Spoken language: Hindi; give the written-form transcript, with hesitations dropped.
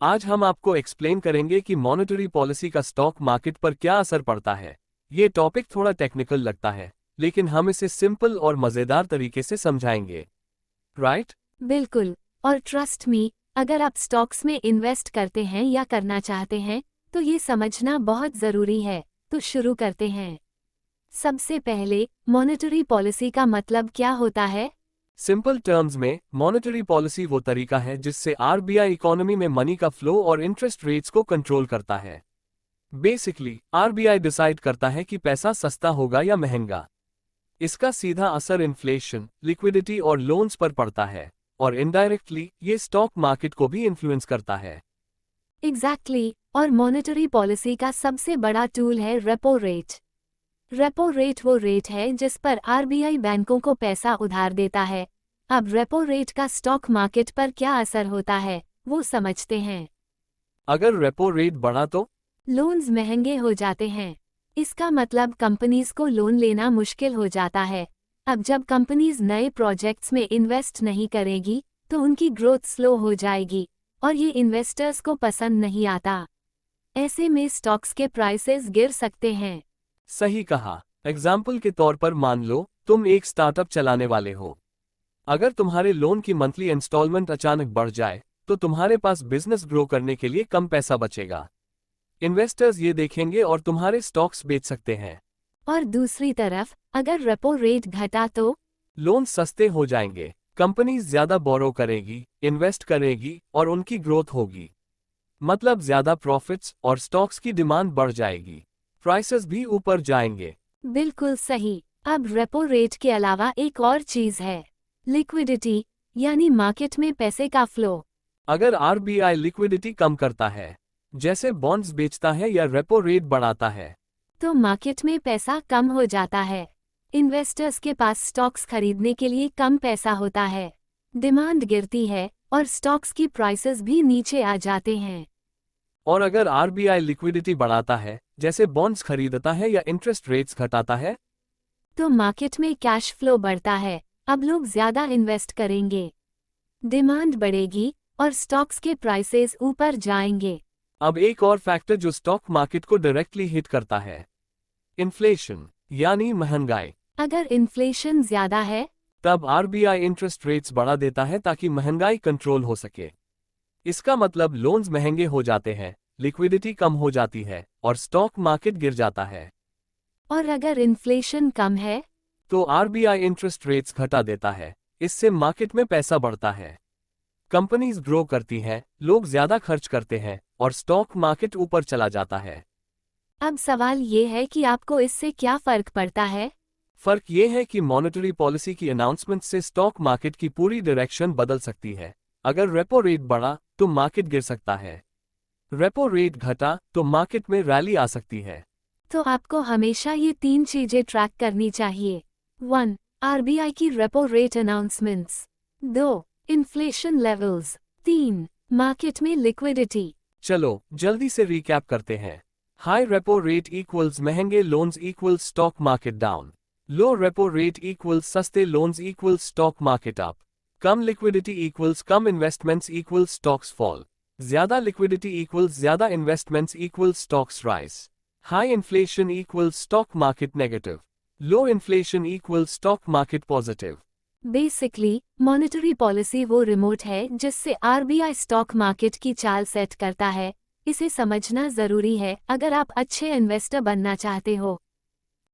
आज हम आपको एक्सप्लेन करेंगे कि मॉनेटरी पॉलिसी का स्टॉक मार्केट पर क्या असर पड़ता है। ये टॉपिक थोड़ा टेक्निकल लगता है, लेकिन हम इसे सिंपल और मजेदार तरीके से समझाएंगे, राइट? बिल्कुल। और ट्रस्ट मी, अगर आप स्टॉक्स में इन्वेस्ट करते हैं या करना चाहते हैं तो ये समझना बहुत ज़रूरी है। तो शुरू करते हैं। सबसे पहले, मॉनेटरी पॉलिसी का मतलब क्या होता है? सिंपल टर्म्स में मॉनेटरी पॉलिसी वो तरीका है जिससे आरबीआई इकोनॉमी में मनी का फ्लो और इंटरेस्ट रेट्स को कंट्रोल करता है। बेसिकली आरबीआई डिसाइड करता है कि पैसा सस्ता होगा या महंगा। इसका सीधा असर इन्फ्लेशन, लिक्विडिटी और लोन्स पर पड़ता है, और इनडायरेक्टली ये स्टॉक मार्केट को भी इन्फ्लुएंस करता है। एग्जैक्टली। और मॉनेटरी पॉलिसी का सबसे बड़ा टूल है रेपो रेट। रेपो रेट वो रेट है जिस पर आरबीआई बैंकों को पैसा उधार देता है। अब रेपो रेट का स्टॉक मार्केट पर क्या असर होता है, वो समझते हैं। अगर रेपो रेट बढ़ा तो लोन्स महंगे हो जाते हैं। इसका मतलब कंपनीज को लोन लेना मुश्किल हो जाता है। अब जब कंपनीज नए प्रोजेक्ट्स में इन्वेस्ट नहीं करेगी तो उनकी ग्रोथ स्लो हो जाएगी, और ये इन्वेस्टर्स को पसंद नहीं आता। ऐसे में स्टॉक्स के प्राइसेस गिर सकते हैं। सही कहा। एग्जाम्पल के तौर पर मान लो तुम एक स्टार्टअप चलाने वाले हो। अगर तुम्हारे लोन की मंथली इंस्टॉलमेंट अचानक बढ़ जाए तो तुम्हारे पास बिजनेस ग्रो करने के लिए कम पैसा बचेगा। इन्वेस्टर्स ये देखेंगे और तुम्हारे स्टॉक्स बेच सकते हैं। और दूसरी तरफ, अगर रेपो रेट घटा तो लोन सस्ते हो जाएंगे, कंपनीज ज्यादा बोरो करेगी, इन्वेस्ट करेगी और उनकी ग्रोथ होगी। मतलब ज्यादा प्रॉफिट्स और स्टॉक्स की डिमांड बढ़ जाएगी, प्राइसेस भी ऊपर जाएंगे। बिल्कुल सही। अब रेपो रेट के अलावा एक और चीज है, लिक्विडिटी, यानी मार्केट में पैसे का फ्लो। अगर आरबीआई लिक्विडिटी कम करता है, जैसे बॉन्ड्स बेचता है या रेपो रेट बढ़ाता है, तो मार्केट में पैसा कम हो जाता है। इन्वेस्टर्स के पास स्टॉक्स खरीदने के लिए कम पैसा होता है, डिमांड गिरती है और स्टॉक्स की प्राइसेस भी नीचे आ जाते हैं। और अगर आरबीआई लिक्विडिटी बढ़ाता है, जैसे बॉन्ड्स खरीदता है या इंटरेस्ट रेट्स घटाता है, तो मार्केट में कैश फ्लो बढ़ता है। अब लोग ज्यादा इन्वेस्ट करेंगे, डिमांड बढ़ेगी और स्टॉक्स के प्राइसेस ऊपर जाएंगे। अब एक और फैक्टर जो स्टॉक मार्केट को डायरेक्टली हिट करता है, इन्फ्लेशन यानी महंगाई। अगर इन्फ्लेशन ज्यादा है तब आरबीआई इंटरेस्ट रेट्स बढ़ा देता है ताकि महंगाई कंट्रोल हो सके। इसका मतलब लोन्स महंगे हो जाते हैं, लिक्विडिटी कम हो जाती है और स्टॉक मार्केट गिर जाता है। और अगर इन्फ्लेशन कम है तो आरबीआई इंटरेस्ट रेट्स घटा देता है, इससे मार्केट में पैसा बढ़ता है, कंपनीज ग्रो करती हैं, लोग ज्यादा खर्च करते हैं और स्टॉक मार्केट ऊपर चला जाता है। अब सवाल ये है कि आपको इससे क्या फर्क पड़ता है? फर्क ये है कि मॉनेटरी पॉलिसी की अनाउंसमेंट से स्टॉक मार्केट की पूरी डायरेक्शन बदल सकती है। अगर रेपो रेट बढ़ा तो मार्केट गिर सकता है, रेपो रेट घटा तो मार्केट में रैली आ सकती है। तो आपको हमेशा ये 3 चीजें ट्रैक करनी चाहिए। 1. आरबीआई की repo rate announcements. 2. Inflation levels. 3. Market में लिक्विडिटी। चलो जल्दी से रिकैप करते हैं। हाई रेपो रेट इक्वल्स महंगे loans equals stock market down. Low repo rate equals सस्ते loans equals stock market up. कम लिक्विडिटी इक्वल्स कम इन्वेस्टमेंट्स इक्वल्स स्टॉक्स फॉल। ज्यादा लिक्विडिटी इक्वल्स ज्यादा investments equals stocks rise. High inflation equals stock market negative. Low inflation equals stock market positive. Basically monetary policy वो रिमोट है जिससे आरबीआई स्टॉक मार्केट की चाल सेट करता है। इसे समझना जरूरी है अगर आप अच्छे इन्वेस्टर बनना चाहते हो।